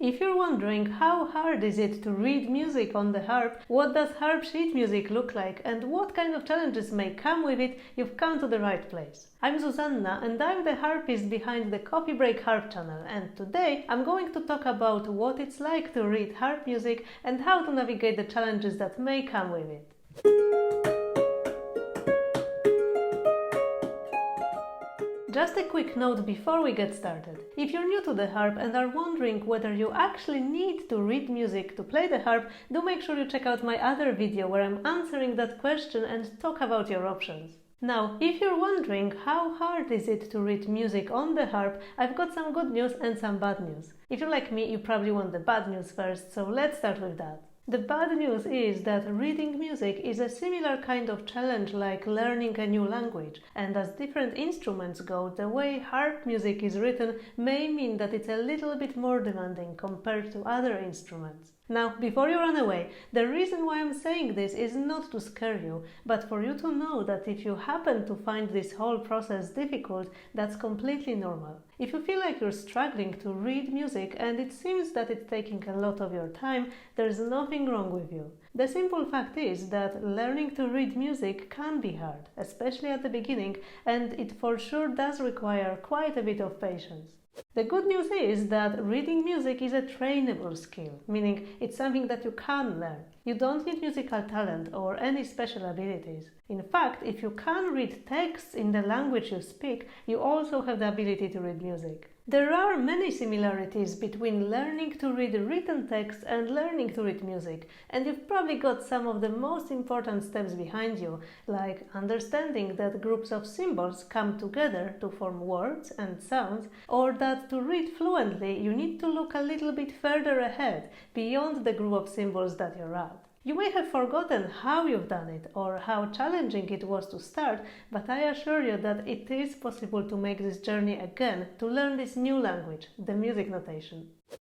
If you're wondering how hard is it to read music on the harp, what does harp sheet music look like, and what kind of challenges may come with it, you've come to the right place. I'm Zuzanna and I'm the harpist behind the Coffee Break Harp channel, and today I'm going to talk about what it's like to read harp music and how to navigate the challenges that may come with it. Just a quick note before we get started. If you're new to the harp and are wondering whether you actually need to read music to play the harp, do make sure you check out my other video where I'm answering that question and talk about your options. Now, if you're wondering how hard is it to read music on the harp, I've got some good news and some bad news. If you're like me, you probably want the bad news first, so let's start with that. The bad news is that reading music is a similar kind of challenge like learning a new language, and as different instruments go, the way harp music is written may mean that it's a little bit more demanding compared to other instruments. Now, before you run away, the reason why I'm saying this is not to scare you, but for you to know that if you happen to find this whole process difficult, that's completely normal. If you feel like you're struggling to read music and it seems that it's taking a lot of your time, there's nothing wrong with you. The simple fact is that learning to read music can be hard, especially at the beginning, and it for sure does require quite a bit of patience. The good news is that reading music is a trainable skill, meaning it's something that you can learn. You don't need musical talent or any special abilities. In fact, if you can read texts in the language you speak, you also have the ability to read music. There are many similarities between learning to read written text and learning to read music, and you've probably got some of the most important steps behind you, like understanding that groups of symbols come together to form words and sounds, or that to read fluently you need to look a little bit further ahead, beyond the group of symbols that you're at. You may have forgotten how you've done it or how challenging it was to start, but I assure you that it is possible to make this journey again to learn this new language, the music notation.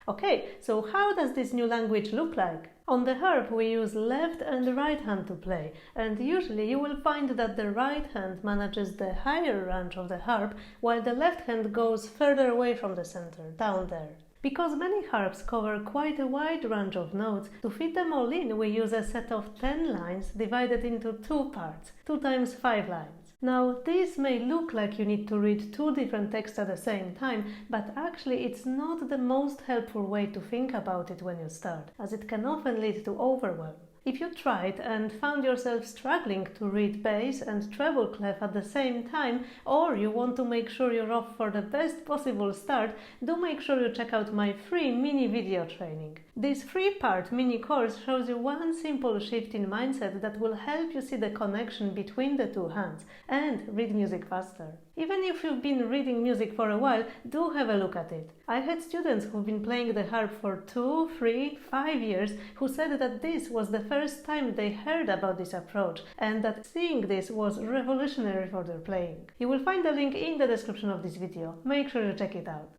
Okay, so how does this new language look like? On the harp we use left and right hand to play, and usually you will find that the right hand manages the higher range of the harp, while the left hand goes further away from the center, down there. Because many harps cover quite a wide range of notes, to fit them all in we use a set of 10 lines divided into two parts, 2 times 5 lines. Now, this may look like you need to read two different texts at the same time, but actually it's not the most helpful way to think about it when you start, as it can often lead to overwhelm. If you tried and found yourself struggling to read bass and treble clef at the same time, or you want to make sure you're off for the best possible start, do make sure you check out my free mini video training. This 3-part mini course shows you one simple shift in mindset that will help you see the connection between the two hands and read music faster. Even if you've been reading music for a while, do have a look at it. I had students who've been playing the harp for 2, 3, 5 years who said that this was the first time they heard about this approach and that seeing this was revolutionary for their playing. You will find a link in the description of this video. Make sure you check it out.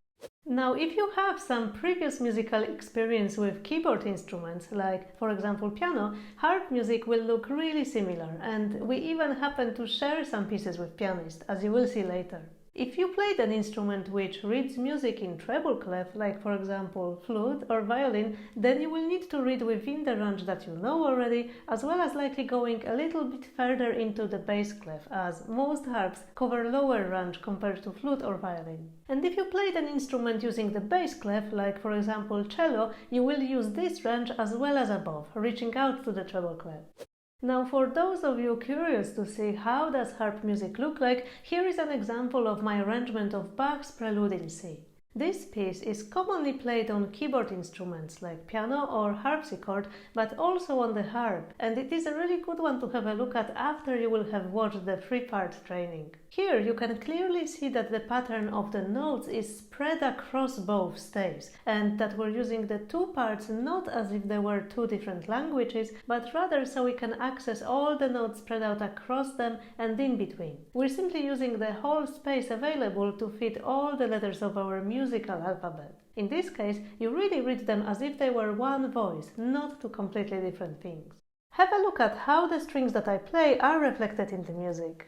Now, if you have some previous musical experience with keyboard instruments, like for example piano, harp music will look really similar, and we even happen to share some pieces with pianists, as you will see later. If you played an instrument which reads music in treble clef, like for example flute or violin, then you will need to read within the range that you know already, as well as likely going a little bit further into the bass clef, as most harps cover lower range compared to flute or violin. And if you played an instrument using the bass clef, like for example cello, you will use this range as well as above, reaching out to the treble clef. Now, for those of you curious to see how does harp music look like, here is an example of my arrangement of Bach's Prelude in C. This piece is commonly played on keyboard instruments like piano or harpsichord, but also on the harp, and it is a really good one to have a look at after you will have watched the 3-part training. Here you can clearly see that the pattern of the notes is spread across both staves, and that we're using the 2 parts not as if they were 2 different languages, but rather so we can access all the notes spread out across them and in between. We're simply using the whole space available to fit all the letters of our musical alphabet. In this case, you really read them as if they were one voice, not two completely different things. Have a look at how the strings that I play are reflected in the music.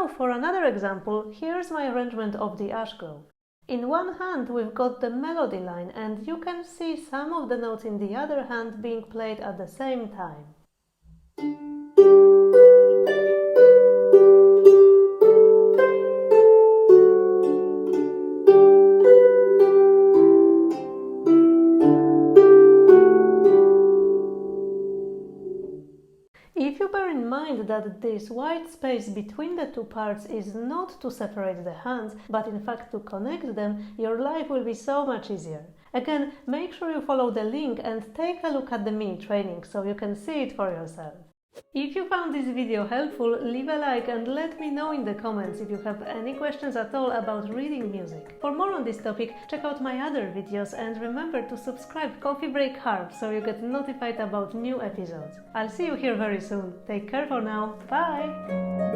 Now for another example, here's my arrangement of the Ash Grove. In one hand we've got the melody line, and you can see some of the notes in the other hand being played at the same time. If you bear in mind that this white space between the two parts is not to separate the hands, but in fact to connect them, your life will be so much easier. Again, make sure you follow the link and take a look at the mini training so you can see it for yourself. If you found this video helpful, leave a like and let me know in the comments if you have any questions at all about reading music. For more on this topic, check out my other videos and remember to subscribe Coffee Break Harp so you get notified about new episodes. I'll see you here very soon. Take care for now. Bye!